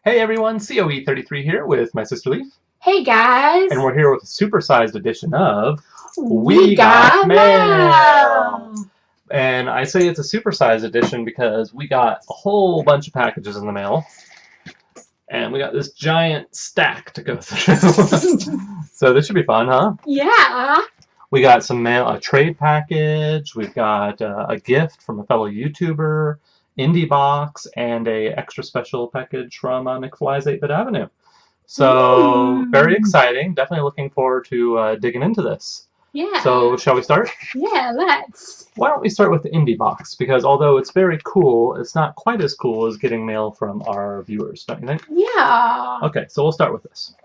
Hey everyone, COE33 here with my sister Leaf, Hey guys, and we're here with a supersized edition of we got mail. And I say it's a supersized edition because we got a whole bunch of packages in the mail, and we got this giant stack to go through. So this should be fun, huh? Yeah. We got some mail, a trade package, we've got a gift from a fellow YouTuber, Indie Box, and a extra special package from McFly's 8-Bit Avenue. So, very exciting. Definitely looking forward to digging into this. Yeah. So, shall we start? Yeah, let's. Why don't we start with the Indie Box? Because although it's very cool, it's not quite as cool as getting mail from our viewers, don't you think? Yeah. Okay, so we'll start with this.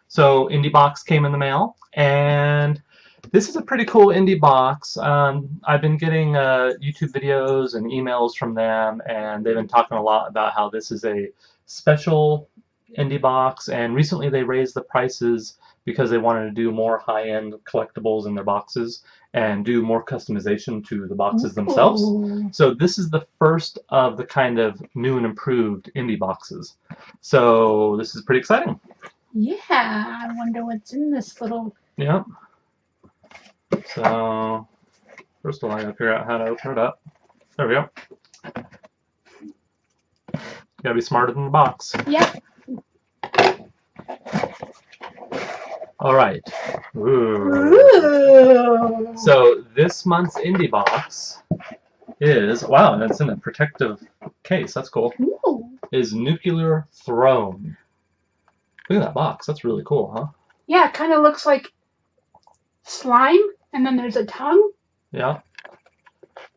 So, Indie Box came in the mail, and this is a pretty cool Indie Box. I've been getting YouTube videos and emails from them, and they've been talking a lot about how this is a special Indie Box, and recently they raised the prices because they wanted to do more high-end collectibles in their boxes and do more customization to the boxes themselves. So this is the first of the kind of new and improved Indie Boxes. So this is pretty exciting. Yeah, I wonder what's in this little. Yeah. So first of all, I gotta figure out how to open it up. There we go. You gotta be smarter than the box. Yep. All right. Ooh. So this month's Indie Box is, wow, and it's in a protective case. That's cool. Ooh. Is Nuclear Throne. Look at that box. That's really cool, huh? Yeah, it kind of looks like slime, and then there's a tongue. Yeah.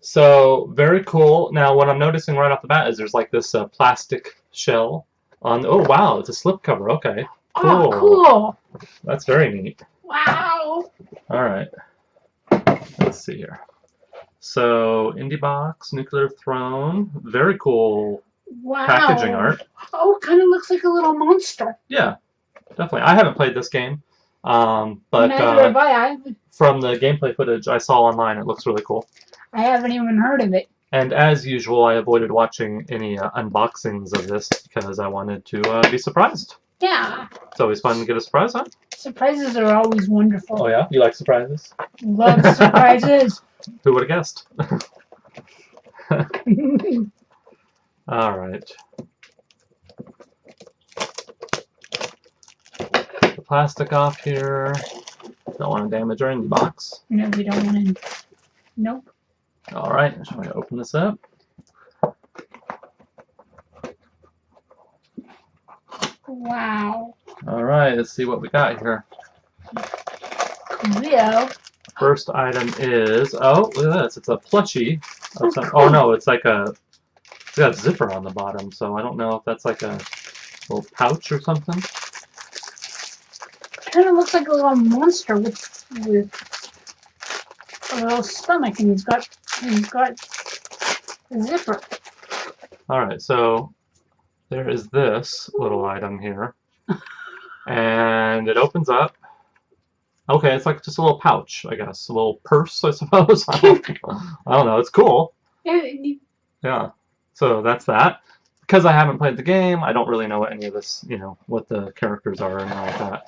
So very cool. Now, what I'm noticing right off the bat is there's like this plastic shell on. Oh wow, it's a slipcover. Okay. Cool. Oh, cool. That's very neat. Wow. All right. Let's see here. So Indie Box, Nuclear Throne, very cool. Wow. Packaging art. Oh, kind of looks like a little monster. Yeah, definitely. I haven't played this game, but neither have I. From the gameplay footage I saw online, it looks really cool. I haven't even heard of it. And as usual, I avoided watching any unboxings of this because I wanted to be surprised. Yeah. It's always fun to get a surprise, huh? Surprises are always wonderful. Oh yeah? You like surprises? Love surprises. Who would have guessed? All right. The plastic off here. Don't want to damage our Indie Box. No, we don't want to. Nope. All right, shall I open this up? Wow. All right, let's see what we got here. Cool. First item is, oh, look at this. It's a plushie. Of some, oh no, it's like it's got a zipper on the bottom, so I don't know if that's like a little pouch or something. Kind of looks like a little monster with a little stomach, and he's got a zipper. All right, so there is this little item here, and it opens up. Okay, it's like just a little pouch, I guess, a little purse, I suppose. I don't know. It's cool. Yeah. So that's that. Because I haven't played the game, I don't really know what any of this, what the characters are and all that.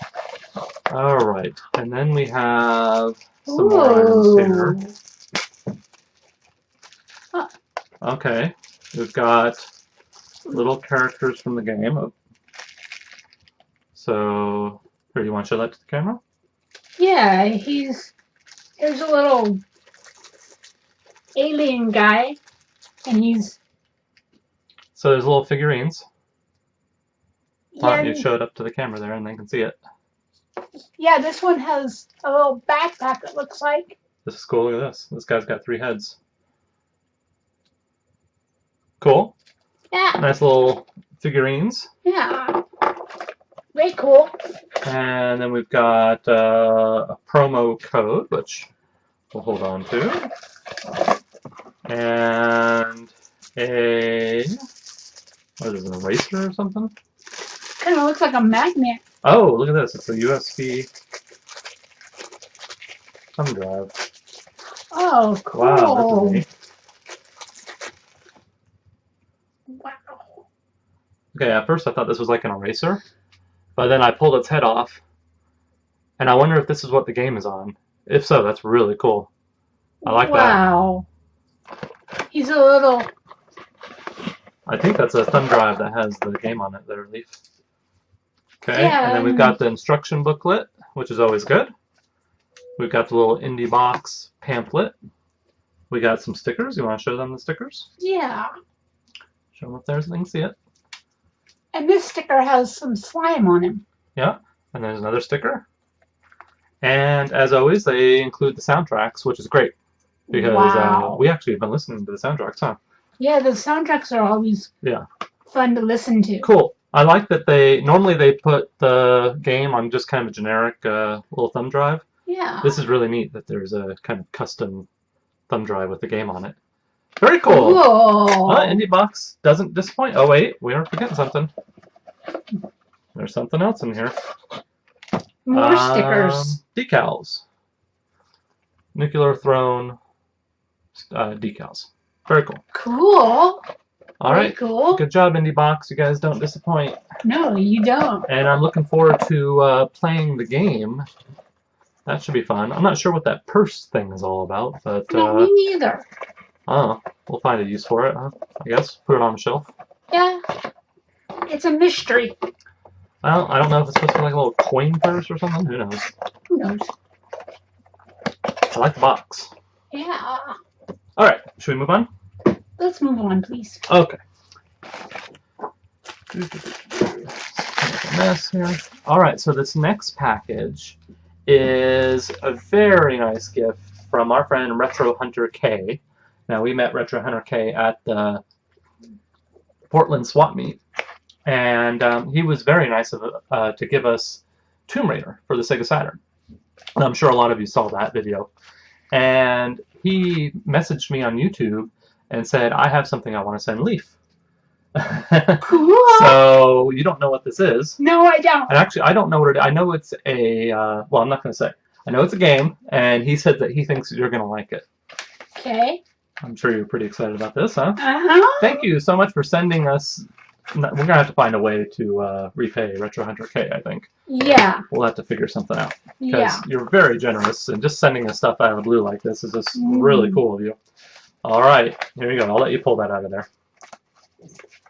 All right, and then we have some more items here. Huh. Okay, we've got little characters from the game. So, here, you want to show that to the camera? Yeah, there's a little alien guy, and he's. So there's little figurines. Why Yeah, don't you show it up to the camera there and they can see it? Yeah, this one has a little backpack, it looks like. This is cool. Look at this. This guy's got 3 heads. Cool. Yeah. Nice little figurines. Yeah. Very cool. And then we've got a promo code, which we'll hold on to. And what is it, an eraser or something? Kind of looks like a magnet. Oh, look at this. It's a USB thumb drive. Oh, cool. Wow, this is neat. Wow. Okay, at first I thought this was like an eraser, but then I pulled its head off, and I wonder if this is what the game is on. If so, that's really cool. I like that. Wow. He's a little... I think that's a thumb drive that has the game on it there, Leaf. Okay, Yeah, and then we've got the instruction booklet, which is always good. We've got the little indie box pamphlet. We got some stickers. You want to show them the stickers? Yeah. Show them up there so they can see it. And this sticker has some slime on him. Yeah, and there's another sticker. And as always, they include the soundtracks, which is great. Because Wow. we actually have been listening to the soundtracks, huh? Yeah, the soundtracks are always fun to listen to. Cool. I like that normally they put the game on just kind of a generic little thumb drive. Yeah. This is really neat that there's a kind of custom thumb drive with the game on it. Very cool. Indie Box doesn't disappoint. Oh wait, we are forgetting something. There's something else in here. More stickers. Decals. Nuclear Throne decals. Very cool. Cool. All right. Cool. Good job, Indie Box. You guys don't disappoint. No, you don't. And I'm looking forward to playing the game. That should be fun. I'm not sure what that purse thing is all about, but no, me neither. Oh, we'll find a use for it, huh? I guess. Put it on the shelf. Yeah. It's a mystery. Well, I don't know if it's supposed to be like a little coin purse or something. Who knows? Who knows? I like the box. Yeah. All right. Should we move on? Let's move on, please. Okay. Mess here. All right. So this next package is a very nice gift from our friend RetroHunterK. Now, we met RetroHunterK at the Portland Swap Meet, and he was very nice to give us Tomb Raider for the Sega Saturn. And I'm sure a lot of you saw that video. And he messaged me on YouTube and said, I have something I want to send Leaf. Cool. So, you don't know what this is. No, I don't. And actually, I don't know what it is. I know it's a, well, I'm not going to say. I know it's a game, and he said that he thinks you're going to like it. Okay. I'm sure you're pretty excited about this, huh? Uh-huh. Thank you so much for sending us. We're going to have to find a way to repay RetroHunterK, I think. Yeah. We'll have to figure something out. Because Yeah. you're very generous, and just sending us stuff out of the blue like this is just really cool of you. All right. Here you go. I'll let you pull that out of there. I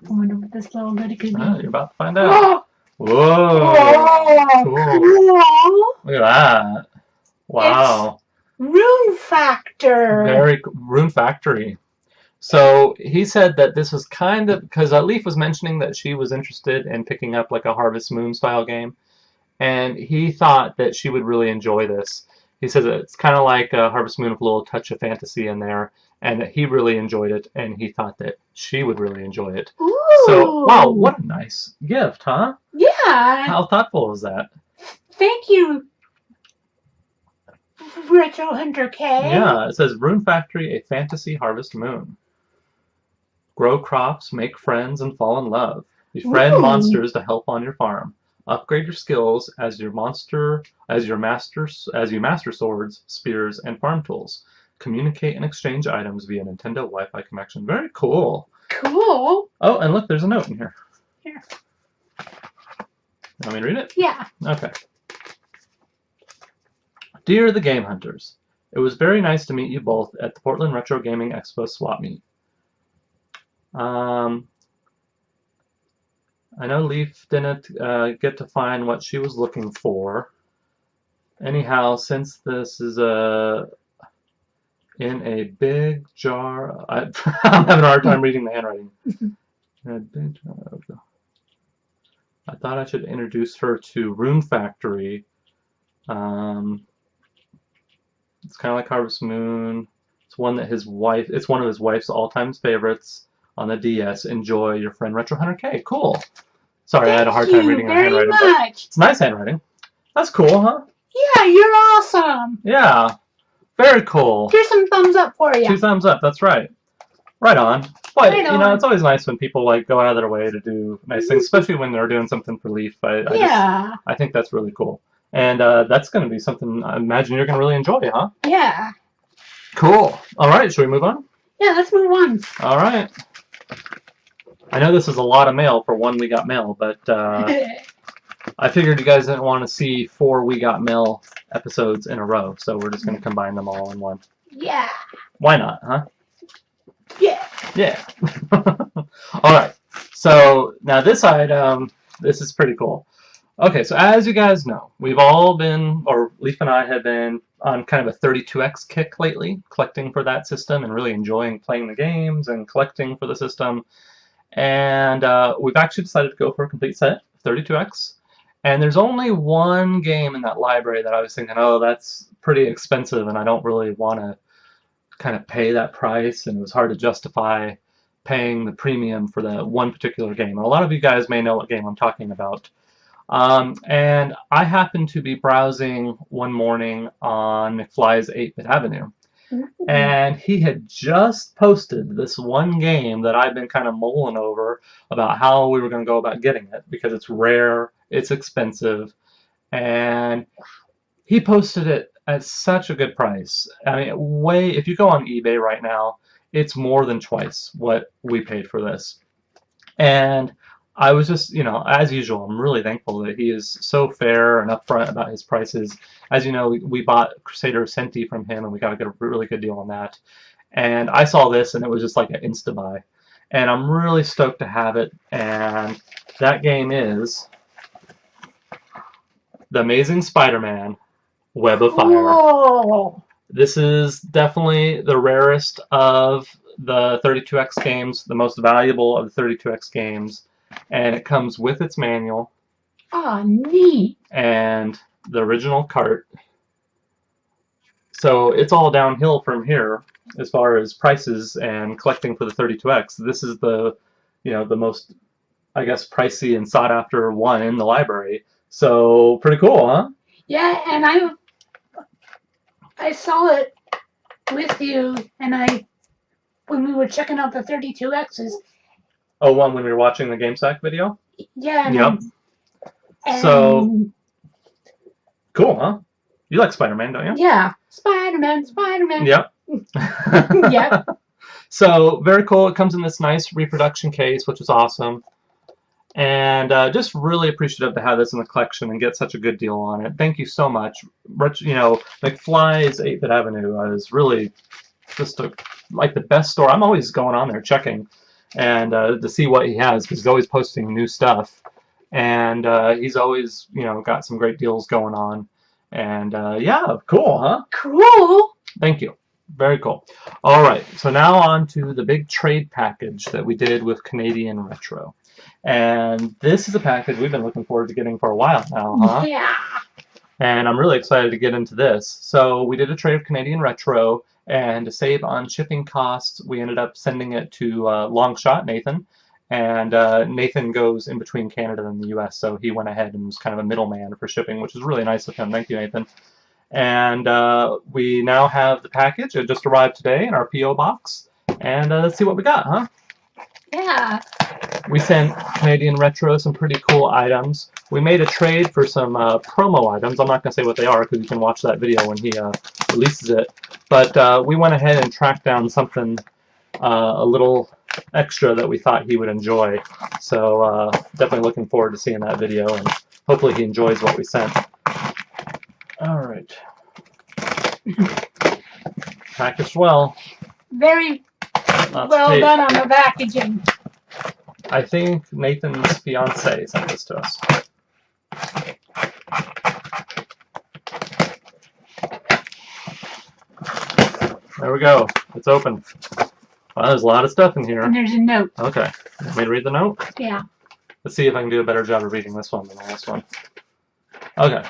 wonder what this little goodie could be. You're about to find out. Whoa. Cool. Look at that. Wow. Rune Factor. Rune Factory. So he said that this was kind of because Leaf was mentioning that she was interested in picking up like a Harvest Moon style game, and he thought that she would really enjoy this. He says it's kind of like Harvest Moon with a little touch of fantasy in there, and that he really enjoyed it, and he thought that she would really enjoy it. Ooh. So wow, what a nice gift, huh? Yeah. How thoughtful is that? Thank you, RetroHunterK. Yeah, it says Rune Factory, a fantasy Harvest Moon. Grow crops, make friends, and fall in love. Befriend monsters to help on your farm. Upgrade your skills as you master swords, spears, and farm tools. Communicate and exchange items via Nintendo Wi-Fi connection. Very cool. Cool. Oh, and look, there's a note in here. Here. You want me to read it? Yeah. Okay. Dear the Game Hunters, it was very nice to meet you both at the Portland Retro Gaming Expo Swap Meet. I know Leaf didn't get to find what she was looking for. Anyhow, since this is in a big jar, I'm having a hard time reading the handwriting. I thought I should introduce her to Rune Factory. It's kind of like Harvest Moon. It's one that it's one of his wife's all-time favorites on the DS. Enjoy, your friend RetroHunterK. Cool. Sorry, I had a hard time reading her handwriting. But it's nice handwriting. That's cool, huh? Yeah, you're awesome. Yeah. Very cool. Here's some thumbs up for you. 2 thumbs up, that's right. Right on. But, Right you know, on. it's always nice when people like go out of their way to do nice things, especially when they're doing something for Leaf. I think that's really cool. And that's going to be something I imagine you're going to really enjoy, huh? Yeah. Cool. All right, should we move on? Yeah, let's move on. All right. I know this is a lot of mail for one We Got Mail, but I figured you guys didn't want to see 4 We Got Mail episodes in a row, so we're just going to combine them all in one. Yeah. Why not, huh? Yeah. Yeah. All right. So now this item, this is pretty cool. Okay, so as you guys know, we've all been, or Leaf and I have been on kind of a 32X kick lately, collecting for that system and really enjoying playing the games and collecting for the system. And we've actually decided to go for a complete set, 32X. And there's only one game in that library that I was thinking, oh, that's pretty expensive, and I don't really want to kind of pay that price, and it was hard to justify paying the premium for the one particular game. And a lot of you guys may know what game I'm talking about. And I happened to be browsing one morning on McFly's 8-Bit Avenue, and he had just posted this one game that I've been kind of mulling over about how we were going to go about getting it, because it's rare, it's expensive, and he posted it at such a good price. I mean, if you go on eBay right now, it's more than twice what we paid for this. And I was just, as usual, I'm really thankful that he is so fair and upfront about his prices. As you know, we bought Crusader Senti from him, and we got a really good deal on that. And I saw this, and it was just like an insta-buy. And I'm really stoked to have it. And that game is The Amazing Spider-Man Web of Fire. Whoa. This is definitely the rarest of the 32X games, the most valuable of the 32X games, and it comes with its manual. Oh, neat. And the original cart. So it's all downhill from here as far as prices and collecting for the 32X. This is the most, I guess, pricey and sought after one in the library. So pretty cool, huh? Yeah, and I saw it with you, and when we were checking out the 32Xs. Oh, when we were watching the GameSack video? Yeah. Yep. So cool, huh? You like Spider-Man, don't you? Yeah. Spider-Man. Yep. Yep. So very cool. It comes in this nice reproduction case, which is awesome. And just really appreciative to have this in the collection and get such a good deal on it. Thank you so much. McFly's 8-Bit Avenue is really just like the best store. I'm always going on there checking and to see what he has, because he's always posting new stuff. And he's always, got some great deals going on. And yeah, cool, huh? Cool. Thank you. Very cool. All right, so now on to the big trade package that we did with Canadian Retro. And this is a package we've been looking forward to getting for a while now, huh? Yeah. And I'm really excited to get into this. So we did a trade of Canadian Retro, and to save on shipping costs, we ended up sending it to Longshot, Nathan. And Nathan goes in between Canada and the US, so he went ahead and was kind of a middleman for shipping, which is really nice of him. Thank you, Nathan. And we now have the package. It just arrived today in our P.O. box. And let's see what we got, huh? Yeah. We sent Canadian Retro some pretty cool items. We made a trade for some promo items. I'm not going to say what they are, because you can watch that video when he releases it. But we went ahead and tracked down something a little extra that we thought he would enjoy. So definitely looking forward to seeing that video, and hopefully he enjoys what we sent. All right. Packaged well. Very well done on the packaging. I think Nathan's fiance sent this to us. There we go. It's open. Wow, there's a lot of stuff in here. And there's a note. Okay. You want me to read the note? Yeah. Let's see if I can do a better job of reading this one than the last one. Okay.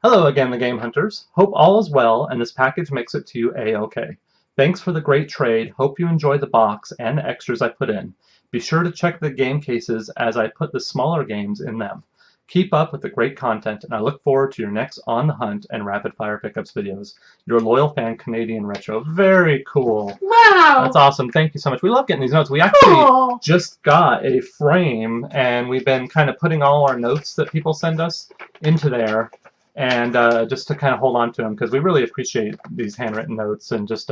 Hello again, the Game Hunters. Hope all is well, and this package makes it to you A-OK. Thanks for the great trade. Hope you enjoy the box and the extras I put in. Be sure to check the game cases as I put the smaller games in them. Keep up with the great content, and I look forward to your next On the Hunt and Rapid Fire Pickups videos. Your loyal fan, Canadian Retro. Very cool. Wow. That's awesome. Thank you so much. We love getting these notes. We actually just got a frame, and we've been kind of putting all our notes that people send us into there, and just to kind of hold on to them, because we really appreciate these handwritten notes, and just,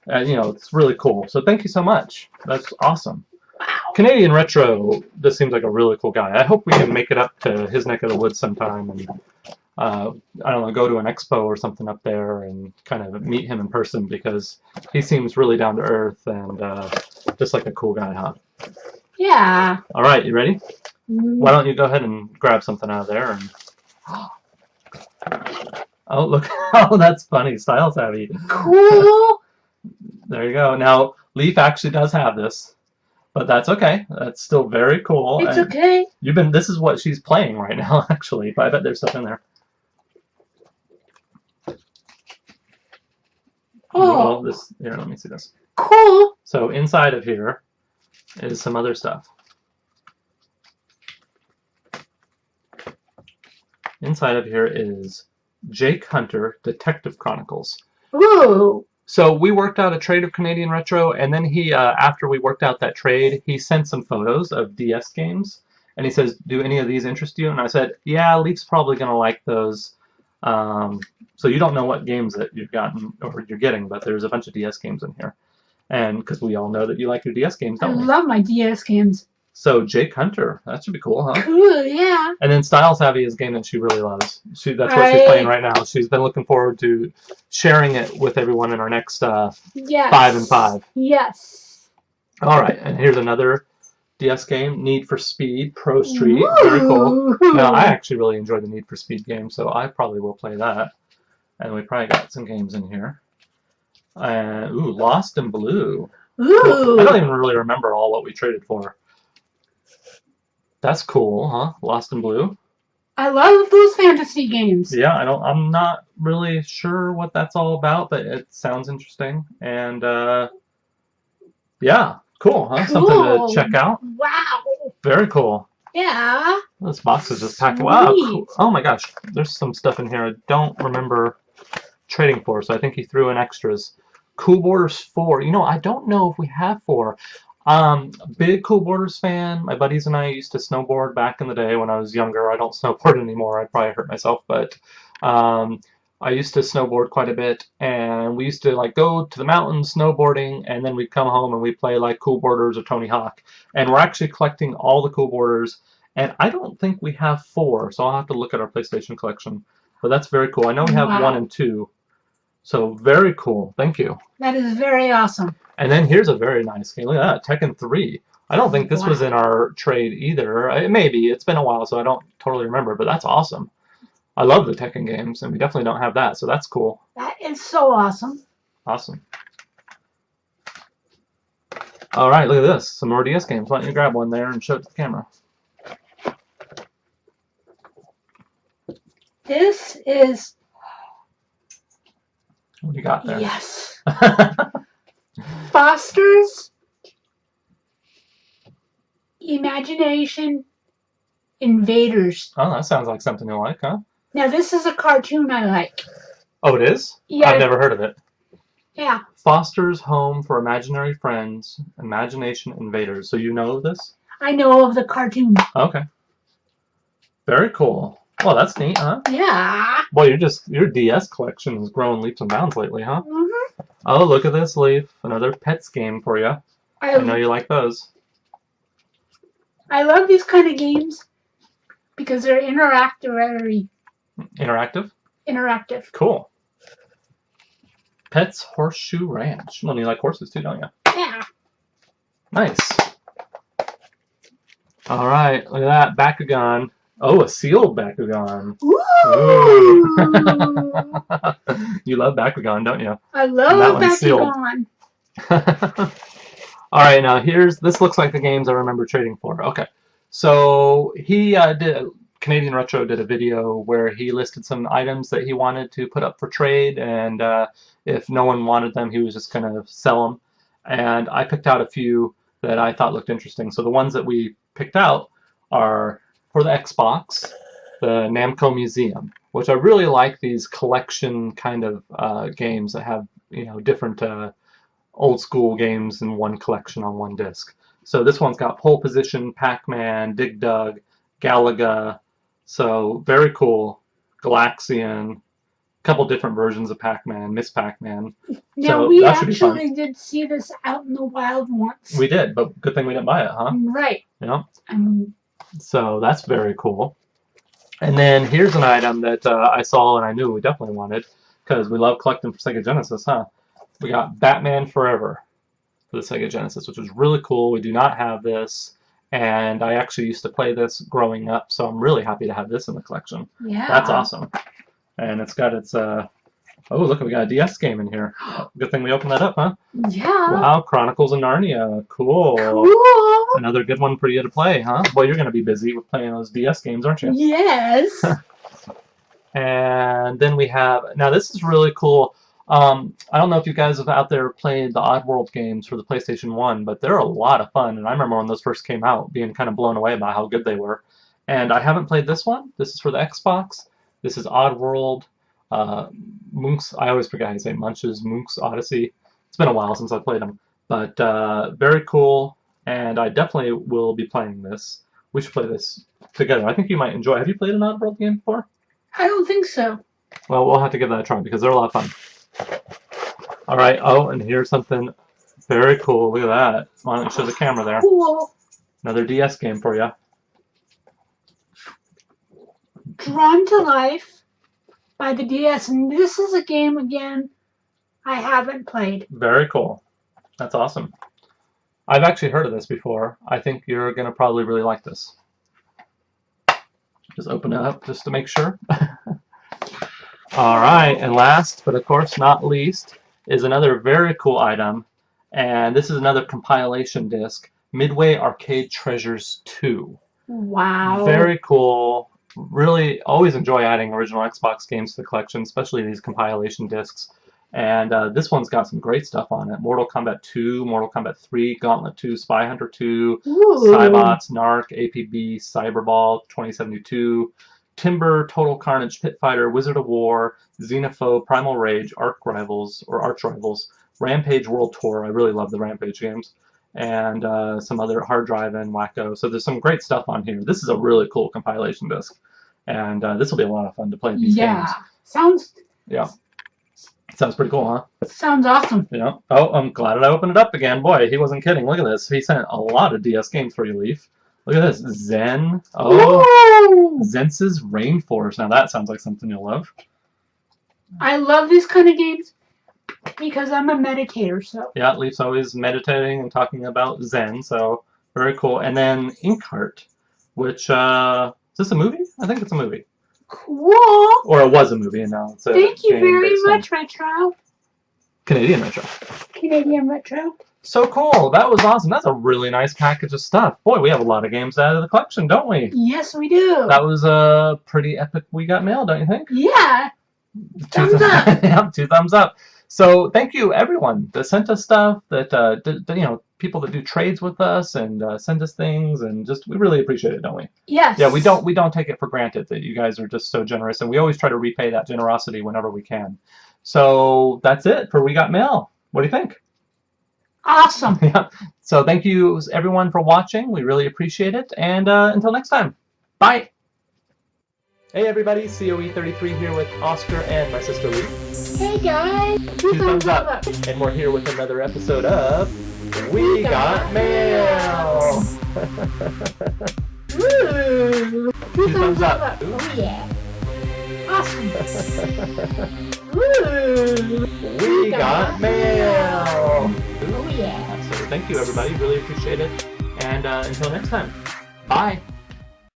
it's really cool. So thank you so much. That's awesome. Wow. Canadian Retro, this seems like a really cool guy. I hope we can make it up to his neck of the woods sometime and, I don't know, go to an expo or something up there and kind of meet him in person because he seems really down to earth and just like a cool guy, huh? Yeah. All right, you ready? Why don't you go ahead and grab something out of there and... Oh, look. Oh, that's funny. Style savvy. Cool. There you go. Now, Leaf actually does have this, but that's okay. That's still very cool. It's and okay. This is what she's playing right now, actually. But I bet there's stuff in there. Oh. Well, here, let me see this. Cool. So inside of here is some other stuff. Inside of here is Jake Hunter Detective Chronicles. Ooh. So we worked out a trade of Canadian Retro, and then he, after we worked out that trade, he sent some photos of DS games, and he says, "Do any of these interest you?" And I said, "Yeah, Leaf's probably gonna like those." So you don't know what games that you've gotten or you're getting, but there's a bunch of DS games in here, and because we all know that you like your DS games, I don't we? love my DS games. So Jake Hunter, that should be cool, huh? Cool, yeah. And then Style Savvy is a game that she really loves. That's what she's playing right now. She's been looking forward to sharing it with everyone in our next 5 and 5. Yes. All right, and here's another DS game, Need for Speed Pro Street. Very cool. Now, I actually really enjoy the Need for Speed game, so I probably will play that. And we probably got some games in here. Ooh, Lost in Blue. Ooh. Cool. I don't even really remember all what we traded for. That's cool, huh? Lost in Blue. I love those fantasy games. Yeah, I'm not really sure what that's all about, but it sounds interesting. And yeah, cool, huh? Cool. Something to check out. Wow. Very cool. Yeah. This box is just packed. Wow. Cool. Oh my gosh, there's some stuff in here I don't remember trading for, so I think he threw in extras. Cool Borders 4. You know, I don't know if we have 4. Big Cool Borders fan. My buddies and I used to snowboard back in the day when I was younger. I don't snowboard anymore. I'd probably hurt myself, but I used to snowboard quite a bit, and we used to like go to the mountains snowboarding, and then we'd come home and we'd play like Cool Borders or Tony Hawk. And we're actually collecting all the Cool Borders, and I don't think we have 4, so I'll have to look at our PlayStation collection. But that's very cool. I know we have 1 and 2. So very cool. Thank you. That is very awesome. And then here's a very nice game. Look at that, Tekken 3. I don't think this was in our trade either. It may be. It's been a while, so I don't totally remember, but that's awesome. I love the Tekken games, and we definitely don't have that, so that's cool. That is so awesome. Awesome. All right, look at this. Some more DS games. Why don't you grab one there and show it to the camera? This is... What do you got there? Yes. Foster's Imagination Invaders. Oh, that sounds like something you like, huh? Now, this is a cartoon I like. Oh, it is? Yeah. I've never heard of it. Yeah. Foster's Home for Imaginary Friends, Imagination Invaders. So you know this? I know of the cartoon. Okay. Very cool. Well, that's neat, huh? Yeah. Well, your DS collection has grown leaps and bounds lately, huh? Mm-hmm. Oh, look at this, Leaf. Another pets game for you. I know you like those. I love these kind of games because they're interactive. Interactive? Interactive. Cool. Pets Horseshoe Ranch. Well, you like horses too, don't you? Yeah. Nice. All right, look at that. Bakugan. Oh, a sealed Bakugan. Ooh. You love Bakugan, don't you? I love Bakugan. All right, now this looks like the games I remember trading for. Okay, so Canadian Retro did a video where he listed some items that he wanted to put up for trade, and if no one wanted them, he was just going to sell them. And I picked out a few that I thought looked interesting. So the ones that we picked out are for the Xbox, the Namco Museum, which I really like these collection kind of games that have different old school games in one collection on one disc. So this one's got Pole Position, PacMan, Dig Dug, Galaga. So very cool. Galaxian, couple different versions of Pac-Man, Miss Pac-Man. Now, So we that should be fun. actually did see this out in the wild once. We did, but good thing we didn't buy it, huh? Right. Yeah. So that's very cool. And then here's an item that I saw and I knew we definitely wanted because we love collecting for Sega Genesis, huh? We got Batman Forever for the Sega Genesis, which was really cool. We do not have this, and I actually used to play this growing up, so I'm really happy to have this in the collection. Yeah. That's awesome. And it's got its, oh, look, we got a DS game in here. Good thing we opened that up, huh? Yeah. Wow, Chronicles of Narnia. Cool. Cool. Another good one for you to play, huh? Boy, you're going to be busy with playing those DS games, aren't you? Yes. And then we have, now this is really cool. I don't know if you guys have out there played the Oddworld games for the PlayStation 1, but they're a lot of fun. And I remember when those first came out being kind of blown away by how good they were. And I haven't played this one. This is for the Xbox. This is Oddworld Monks. I always forget how you say Munch's Monks Odyssey. It's been a while since I played them. But very cool. And I definitely will be playing this. We should play this together. I think you might enjoy it. Have you played an Oddworld game before? I don't think so. Well, we'll have to give that a try because they're a lot of fun. All right. Oh, and here's something very cool. Look at that. Why don't you show the camera there? Cool. Another DS game for you. Drawn to Life by the DS. And this is a game, again, I haven't played. Very cool. That's awesome. I've actually heard of this before. I think you're going to probably really like this. Just open it up just to make sure. All right, and last, but of course not least, is another very cool item, and this is another compilation disc, Midway Arcade Treasures 2. Wow. Very cool. Really always enjoy adding original Xbox games to the collection, especially these compilation discs. And this one's got some great stuff on it. Mortal Kombat 2, Mortal Kombat 3, Gauntlet 2, Spy Hunter 2, Cybots, Narc, APB, Cyberball 2072, Timber, Total Carnage, Pit Fighter, Wizard of War, Xenophobe, Primal Rage, Arch Rivals, Rampage World Tour. I really love the Rampage games. And some other Hard Drive and Wacko. So there's some great stuff on here. This is a really cool compilation disc. And this will be a lot of fun to play these games. Sounds... Yeah. Sounds pretty cool, huh? Sounds awesome. Yeah. Oh, I'm glad I opened it up again. Boy, he wasn't kidding. Look at this. He sent a lot of DS games for you, Leaf. Look at this. Zen. Oh. Zence's Rainforest. Now that sounds like something you'll love. I love these kind of games because I'm a meditator, so. Yeah, Leaf's always meditating and talking about Zen, so very cool. And then Inkheart, which, is this a movie? I think it's a movie. Cool. Or it was a movie, and now it's a Thank you game very based much, Retro. Canadian Retro. Canadian Retro. So cool. That was awesome. That's a really nice package of stuff. Boy, we have a lot of games out of the collection, don't we? Yes, we do. That was a pretty epic Wii Got Mail, don't you think? Yeah. Thumbs up. Yeah, 2 thumbs up. So thank you, everyone that sent us stuff, that people that do trades with us and send us things, and just we really appreciate it, don't we? Yes. Yeah, we don't take it for granted that you guys are just so generous, and we always try to repay that generosity whenever we can. So that's it for We Got Mail. What do you think? Awesome. Yeah. So thank you, everyone, for watching. We really appreciate it, and until next time, bye. Hey everybody, COE33 here with Oscar and my sister Lee. Hey guys. 2 thumbs up. And we're here with another episode of We Got Mail. Woo. 2 thumbs up. Oh yeah. Awesome. Woo. We got mail. Oh yeah. So thank you everybody, really appreciate it. And until next time, bye.